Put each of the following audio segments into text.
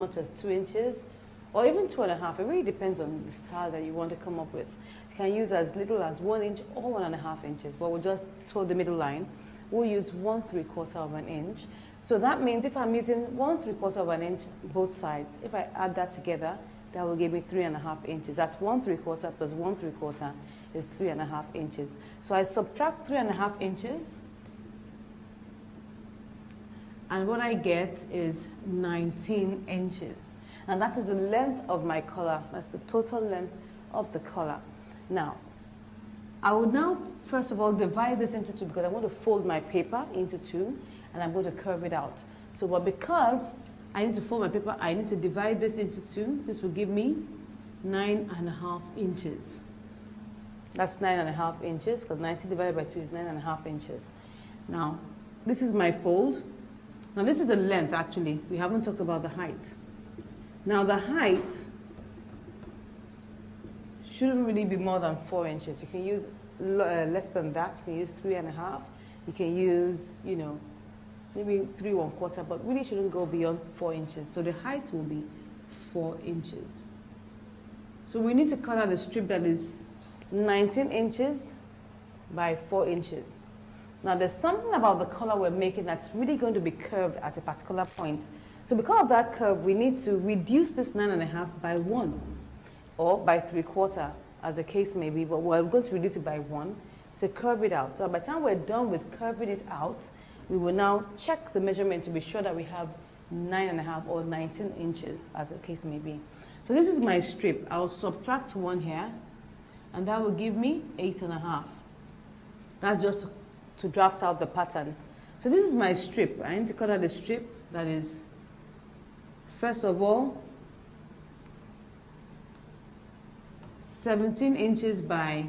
much as 2 inches, or even 2.5. It really depends on the style that you want to come up with. You can use as little as 1 inch or 1.5 inches, but we'll just toe the middle line. We'll use 1/3 of an inch. So that means if I'm using 1/3 of an inch both sides, if I add that together, that will give me 3.5 inches. That's 1/3 plus 1/3 is 3.5 inches. So I subtract 3.5 inches, and what I get is 19 inches. And that is the length of my collar. That's the total length of the collar. Now, I would now, first of all, divide this into two because I want to fold my paper into two, and I'm going to curve it out. So, but because I need to fold my paper, I need to divide this into two. This will give me 9.5 inches. That's 9.5 inches, because 90 divided by 2 is 9.5 inches. Now, this is my fold. Now, this is the length, actually. We haven't talked about the height. Now, the height shouldn't really be more than 4 inches. You can use less than that. You can use 3.5. You can use, you know, maybe 3¼ but really shouldn't go beyond 4 inches. So the height will be 4 inches. So we need to cut out a strip that is 19 inches by 4 inches. Now there's something about the color we're making that's really going to be curved at a particular point. So because of that curve, we need to reduce this 9.5 by 1 or by 3/4, as the case may be, but we're going to reduce it by 1 to curve it out. So by the time we're done with curving it out, we will now check the measurement to be sure that we have 9.5 or 19 inches, as the case may be. So this is my strip. I'll subtract 1 here, and that will give me 8.5. That's just to draft out the pattern. So this is my strip. I need to cut out a strip that is, first of all, 17 inches by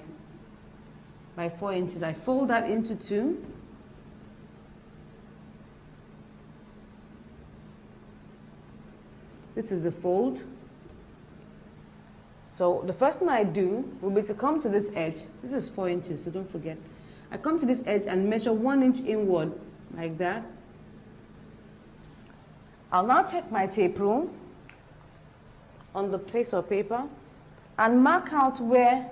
4 inches. I fold that into two. This is the fold. So the first thing I do will be to come to this edge. This is 4 inches, so don't forget. I come to this edge and measure 1 inch inward, like that. I'll now take my tape rule on the piece of paper and mark out where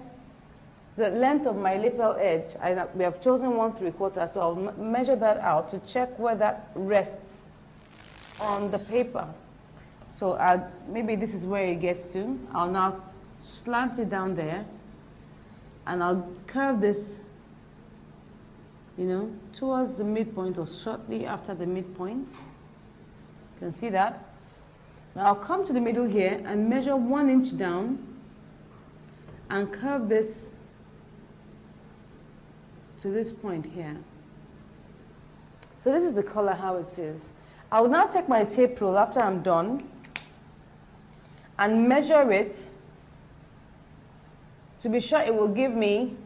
the length of my lapel edge, we have chosen 1/3, so I'll measure that out to check where that rests on the paper. So maybe this is where it gets to. I'll now slant it down there, and I'll curve this, you know, towards the midpoint or shortly after the midpoint. You can see that. Now I'll come to the middle here and measure 1 inch down and curve this to this point here. So this is the color how it is. I will now take my tape rule after I'm done and measure it to be sure it will give me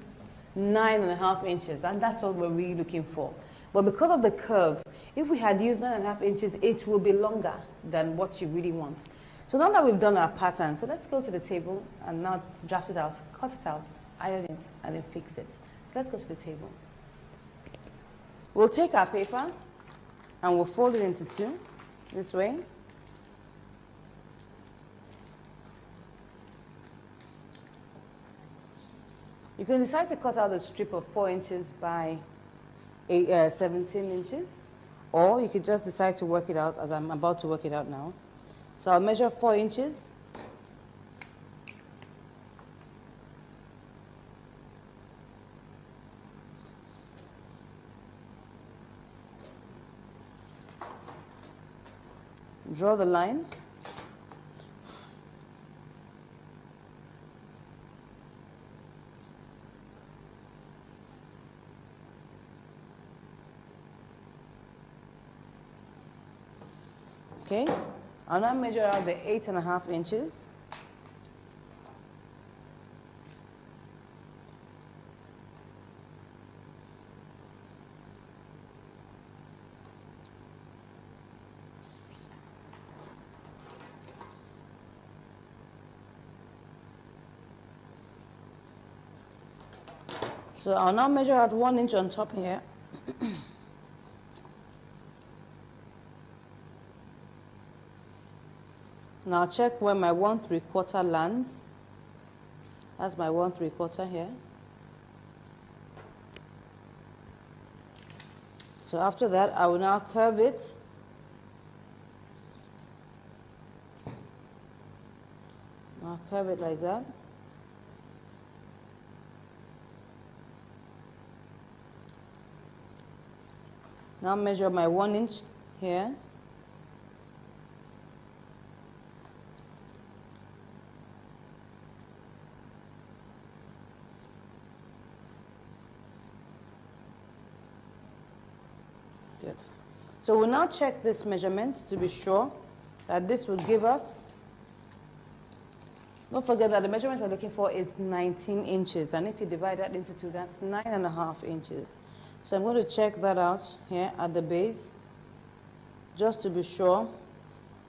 9.5 inches, and that's what we're really looking for. But because of the curve, if we had used 9.5 inches, it will be longer than what you really want. So now that we've done our pattern, so let's go to the table and now draft it out, cut it out, iron it, and then fix it. So let's go to the table. We'll take our paper and we'll fold it into two, this way. You can decide to cut out a strip of 4 inches by 17 inches, or you could just decide to work it out as I'm about to work it out now. So I'll measure 4 inches. Draw the line. Okay, I'll now measure out the 8.5 inches. So I'll now measure out 1 inch on top here. Now check where my 1/3 lands. That's my 1/3 here. So after that, I will now curve it. I'll curve it like that. Now measure my 1 inch here. Good. So we'll now check this measurement to be sure that this will give us. Don't forget that the measurement we're looking for is 19 inches. And if you divide that into 2, that's 9.5 inches. So I'm going to check that out here at the base, just to be sure.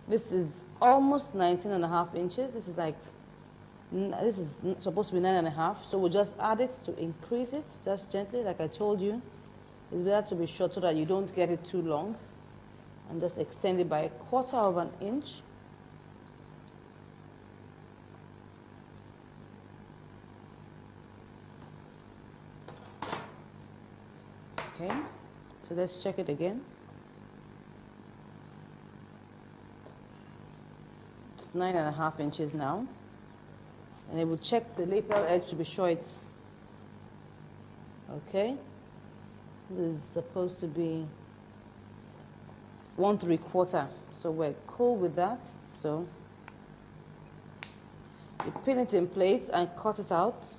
This is almost 19.5 inches. This is supposed to be 9.5. So we'll just add it to increase it, just gently, like I told you. It's better to be short so that you don't get it too long. And just extend it by 1/4 inch. Okay, so let's check it again. It's 9.5 inches now. And it will check the lapel edge to be sure it's okay. This is supposed to be 1/3. So we're cool with that. So you pin it in place and cut it out.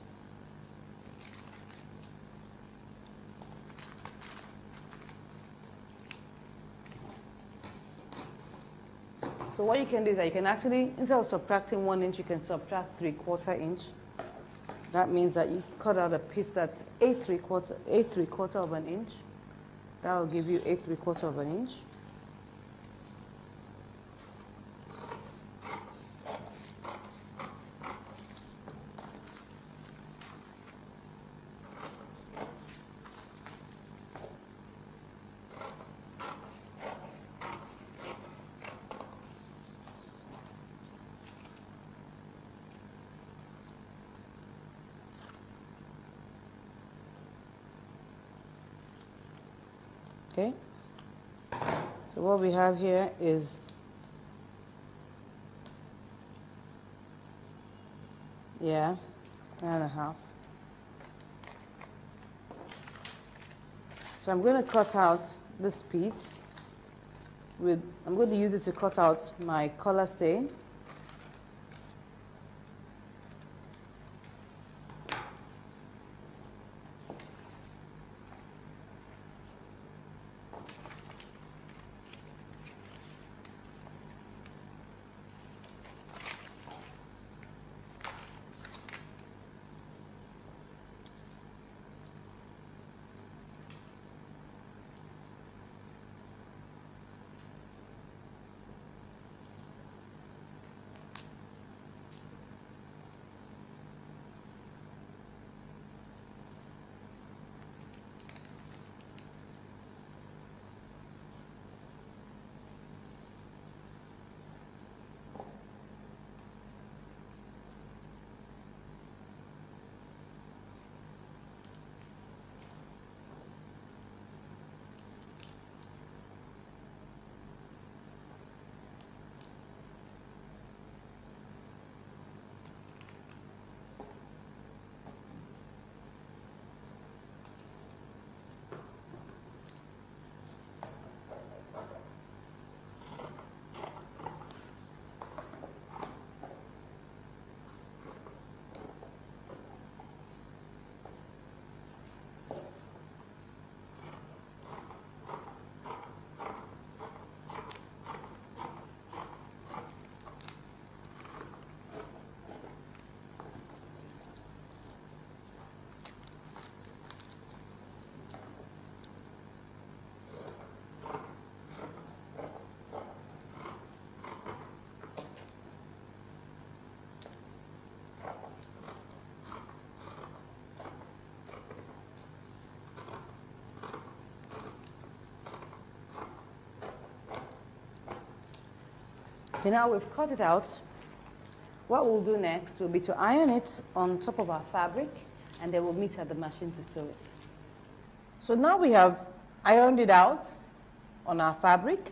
So what you can do is that you can actually, instead of subtracting 1 inch, you can subtract 3/4 inch. That means that you cut out a piece that's 8/3 inch. That will give you 8/3 inch. Okay, so what we have here is, yeah, 9.5. So I'm going to cut out this piece with, I'm going to use it to cut out my collar stain. Okay, now we've cut it out. What we'll do next will be to iron it on top of our fabric, and then we'll meet at the machine to sew it. So now we have ironed it out on our fabric,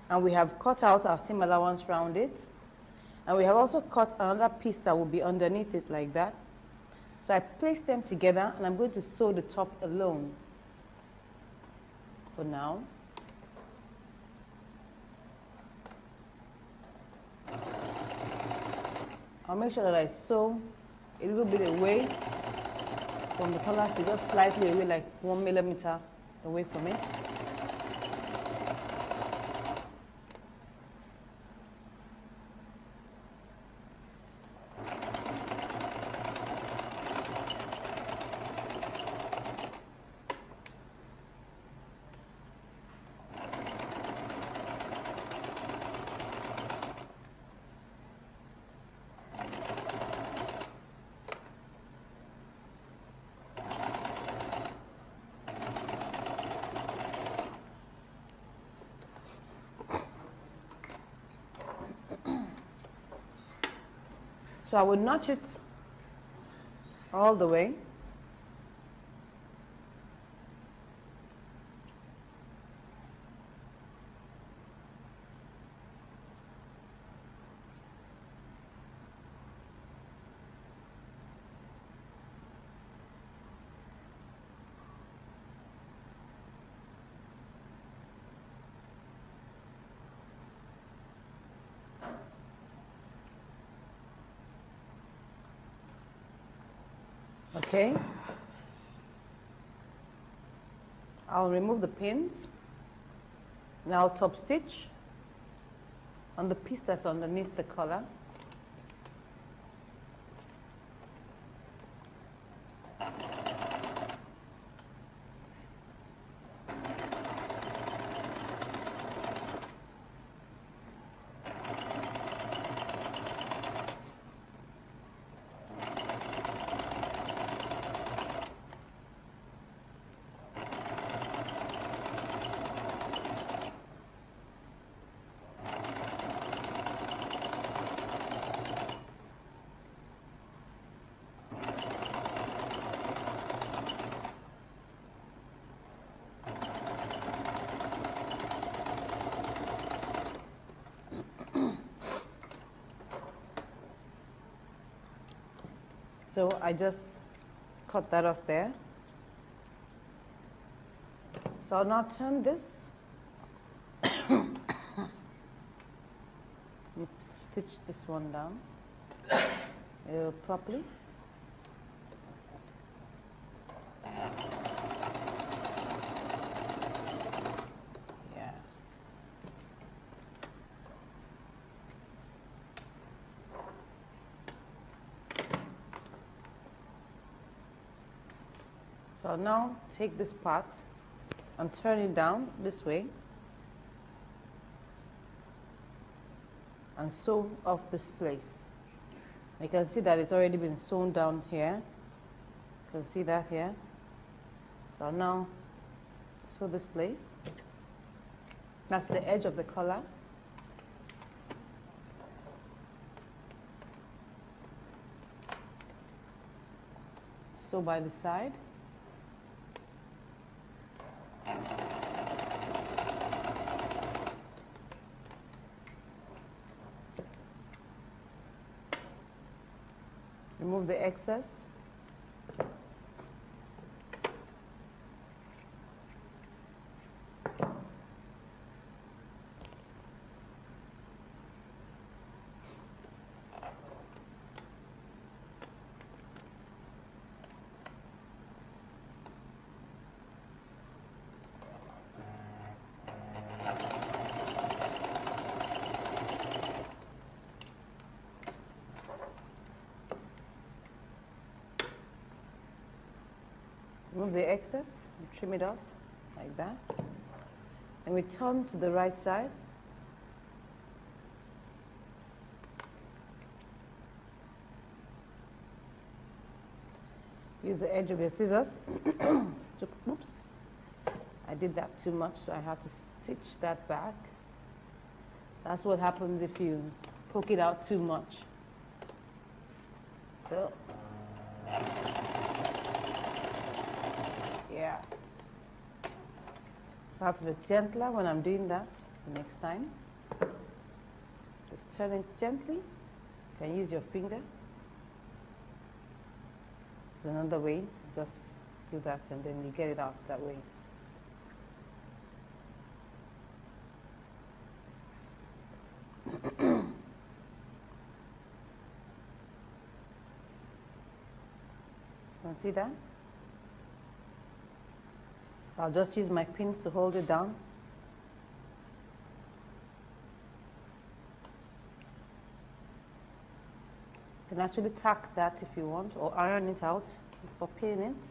and we have cut out our seam allowance around it, and we have also cut another piece that will be underneath it like that. So I place them together, and I'm going to sew the top alone for now. I'll make sure that I sew a little bit away from the collar, so just slightly away, like 1 millimeter away from it. So I would notch it all the way. Okay, I'll remove the pins. Now top stitch on the piece that's underneath the collar. So I just cut that off there. So I'll now turn this, stitch this one down properly. Yeah. So I'll now take this part and turn it down this way and sew off this place. You can see that it's already been sewn down here. You can see that here. So I'll now sew this place. That's the edge of the collar. Sew by the side. Remove the excess. Remove the excess, trim it off like that. And we turn to the right side. Use the edge of your scissors. Oops, I did that too much, so I have to stitch that back. That's what happens if you poke it out too much. So, yeah. So I have to be gentler when I'm doing that the next time. Just turn it gently. You can use your finger. There's another way to just do that, and then you get it out that way. Can you see that? So I'll just use my pins to hold it down. You can actually tack that if you want, or iron it out before pinning it.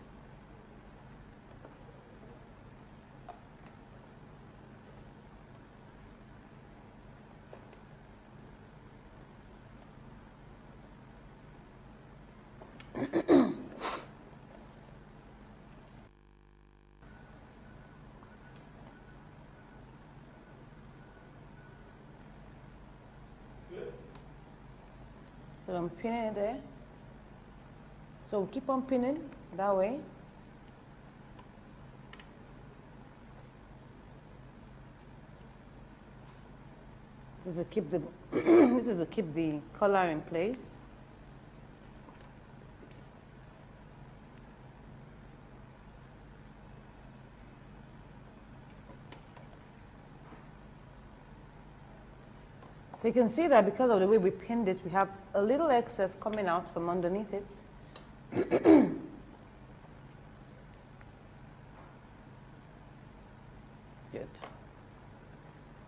So I'm pinning it there. So we'll keep on pinning that way. This is to keep the this is to keep the collar in place. So you can see that because of the way we pinned it, we have a little excess coming out from underneath it. Good.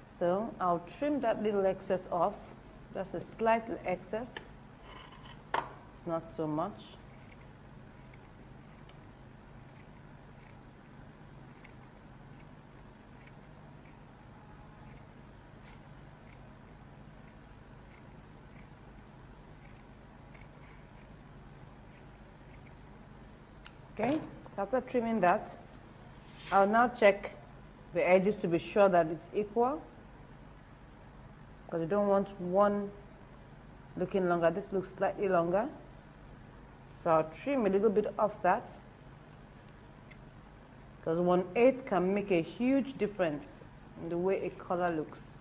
So I'll trim that little excess off. Just a slight excess. It's not so much. Okay, so after trimming that, I'll now check the edges to be sure that it's equal, because you don't want one looking longer. This looks slightly longer, so I'll trim a little bit off that, because 1/8 can make a huge difference in the way a color looks.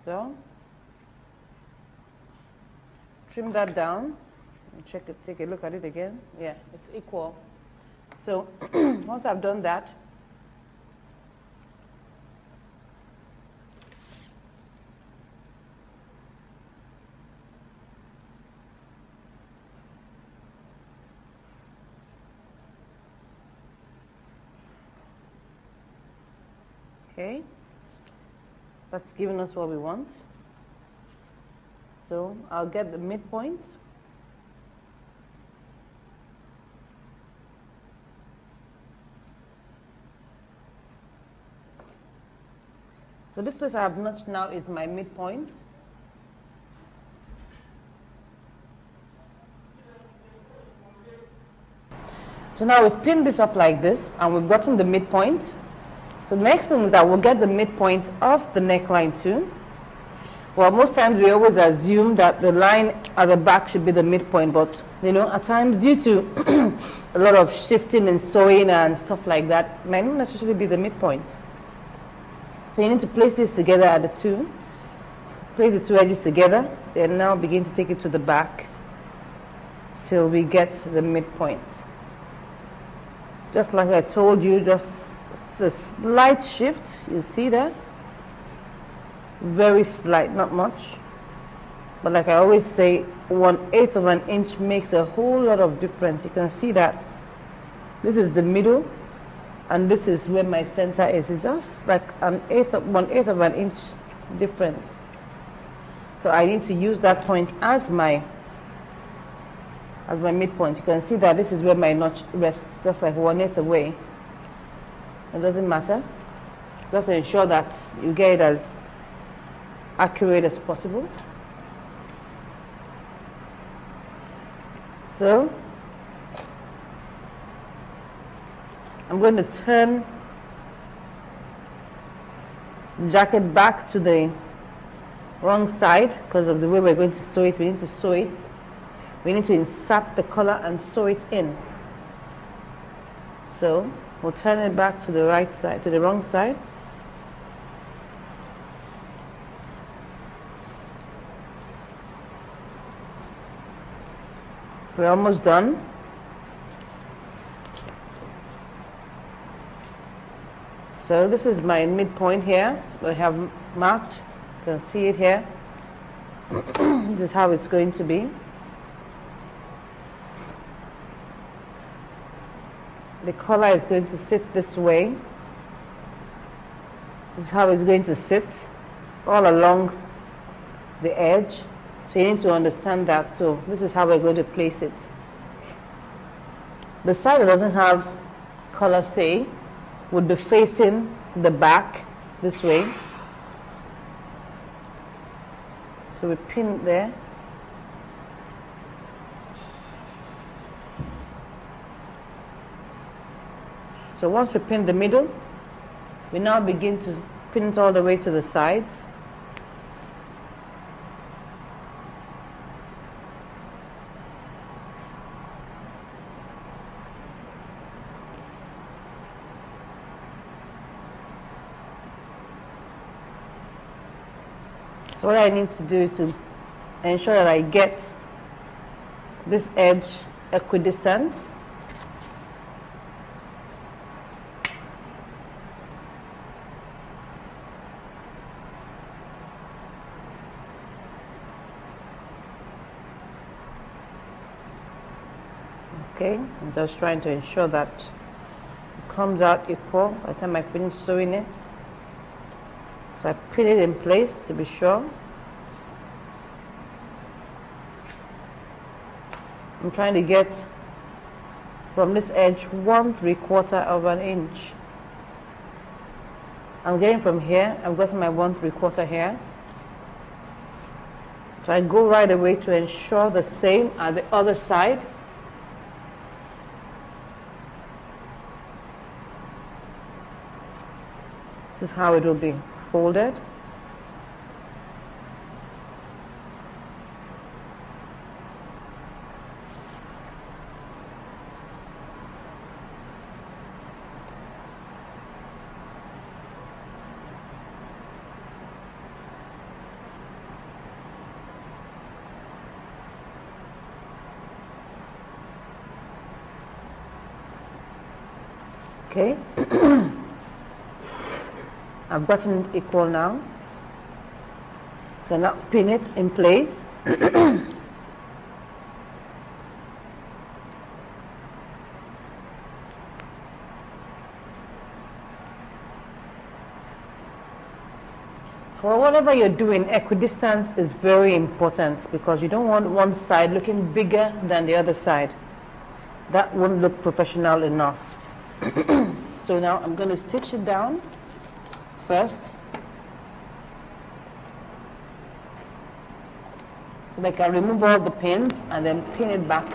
So trim that down. Check it, take a look at it again. Yeah, it's equal. So once I've done that, okay, that's giving us what we want. So I'll get the midpoint. So this place I have notched now is my midpoint. So now we've pinned this up like this, and we've gotten the midpoint. So the next thing is that we'll get the midpoint of the neckline too. Well, most times we always assume that the line at the back should be the midpoint, but you know, at times due to a lot of shifting and sewing and stuff like that, it might not necessarily be the midpoint. So you need to place this together at the two. Place the two edges together, then now begin to take it to the back till we get the midpoint. Just like I told you, just a slight shift, you see that? Very slight, not much. But like I always say, 1/8 of an inch makes a whole lot of difference. You can see that this is the middle, and this is where my center is. It's just like 1/8 of an inch difference. So I need to use that point as my midpoint. You can see that this is where my notch rests, just like 1/8 away. It doesn't matter. Just to ensure that you get it as accurate as possible. So I'm going to turn the jacket back to the wrong side because of the way we're going to sew it. We need to sew it. We need to insert the collar and sew it in. So we'll turn it back to the right side, to the wrong side. We're almost done. So this is my midpoint here. I have marked. You can see it here. This is how it's going to be. The collar is going to sit this way. This is how it's going to sit all along the edge. So you need to understand that. So this is how we're going to place it. The side that doesn't have collar stay would be facing the back this way. So we pin it there. So once we pin the middle, we now begin to pin it all the way to the sides. So what I need to do is to ensure that I get this edge equidistant. Okay, I'm just trying to ensure that it comes out equal by the time I finish sewing it. So I pin it in place to be sure. I'm trying to get from this edge 1/3 of an inch. I'm getting from here, I've got my 1/3 here. So I go right away to ensure the same at the other side. This is how it will be folded. Okay. I've gotten it equal now. So now pin it in place. For whatever you're doing, equidistance is very important because you don't want one side looking bigger than the other side. That won't look professional enough. So now I'm going to stitch it down first, so I can remove all the pins and then pin it back.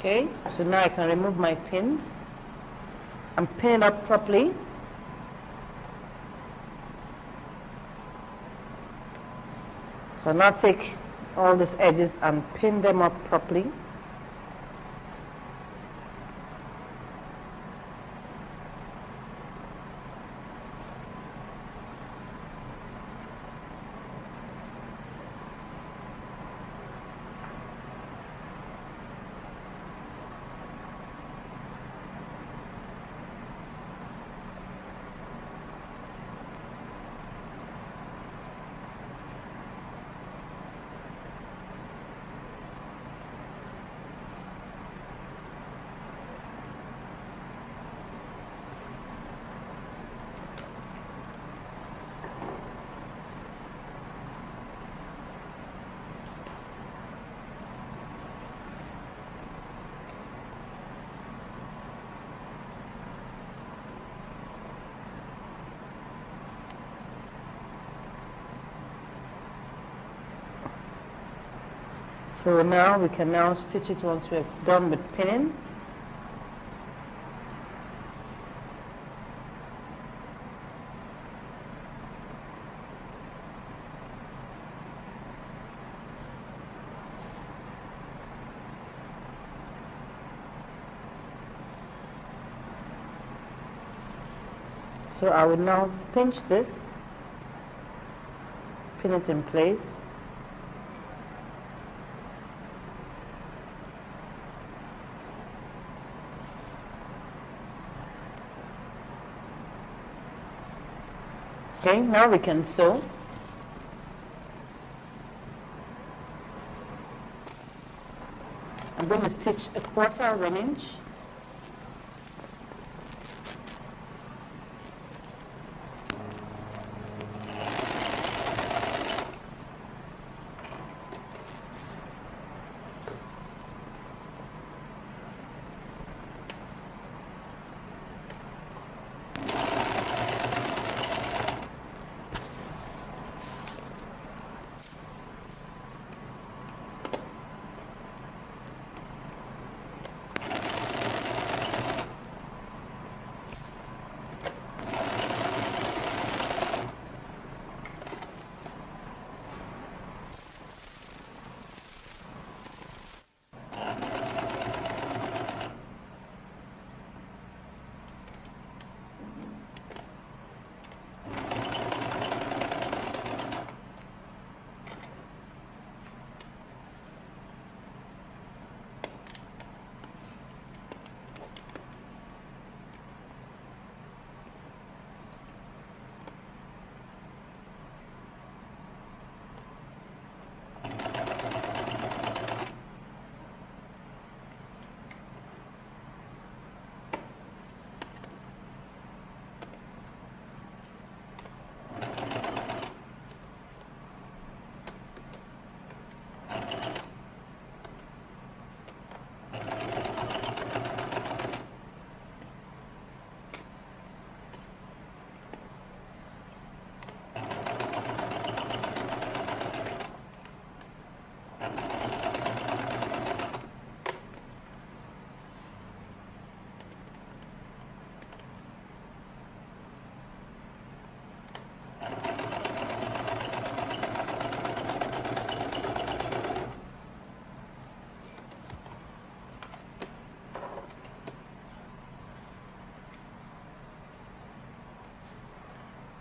Okay, so now I can remove my pins and pin it up properly. So now take all these edges and pin them up properly. So now we can now stitch it once we're done with pinning. So I will now pinch this, pin it in place. Okay, now we can sew. I'm going to stitch 1/4 of an inch.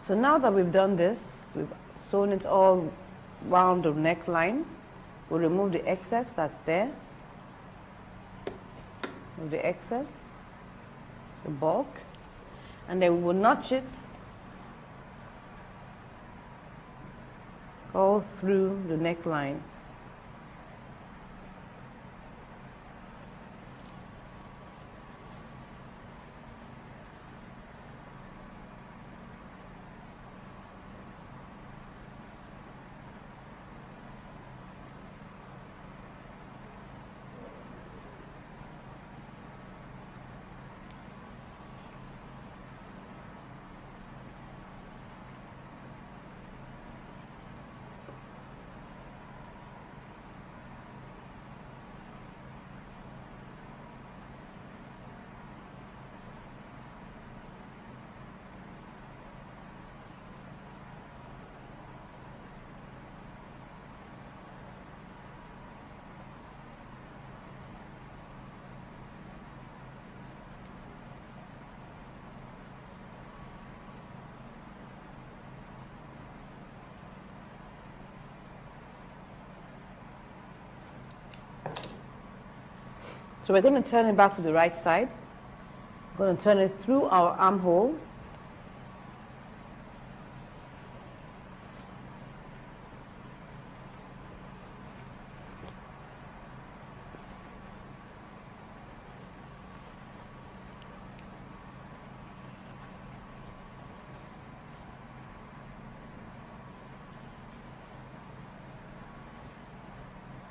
So now that we've done this, we've sewn it all round the neckline. We'll remove the excess that's there. Remove the excess, the bulk, and then we will notch it all through the neckline. So we're going to turn it back to the right side. We're going to turn it through our armhole.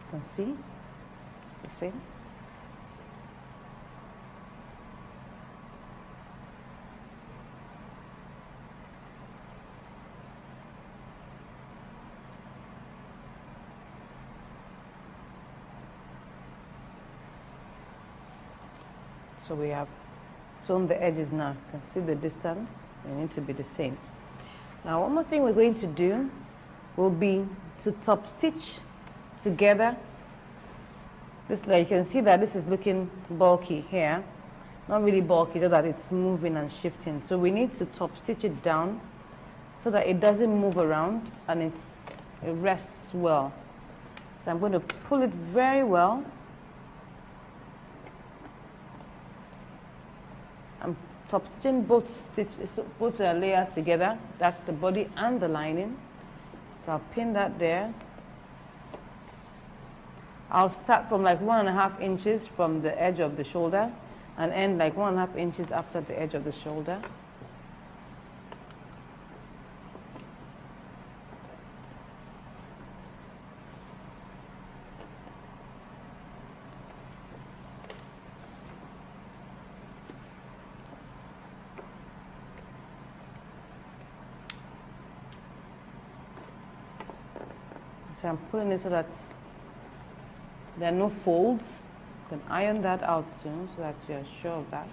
You can see it's the same. So we have sewn the edges now. You can see the distance. They need to be the same. Now one more thing we're going to do will be to top stitch together. This, like you can see that this is looking bulky here. Not really bulky, just that it's moving and shifting. So we need to top stitch it down so that it doesn't move around and it rests well. So I'm going to pull it very well. I'm top stitching both layers together. That's the body and the lining. So I'll pin that there. I'll start from like 1.5 inches from the edge of the shoulder and end like 1.5 inches after the edge of the shoulder. So I'm pulling it so that there are no folds. You can iron that out soon so that you're sure of that.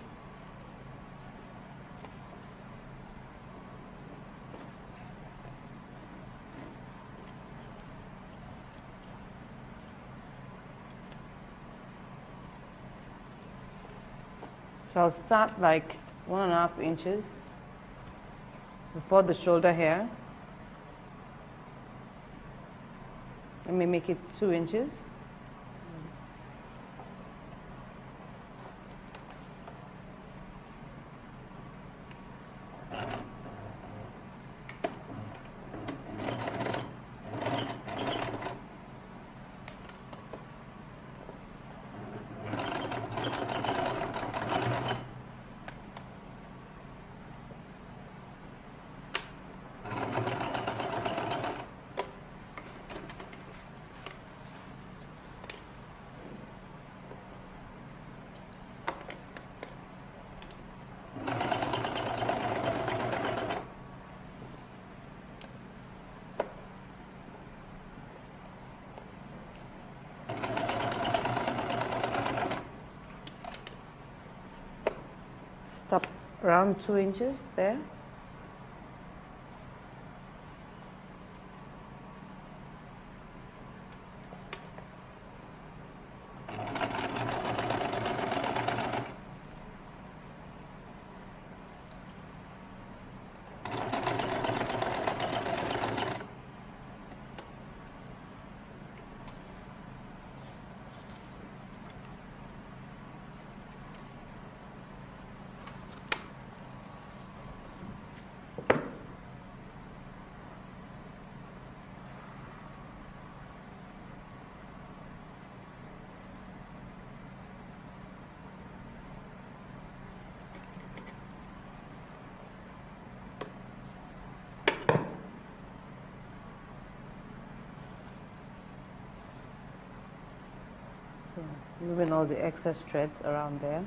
So I'll start like 1.5 inches before the shoulder here. Let me make it 2 inches. Stop around 2 inches there. So moving all the excess threads around there.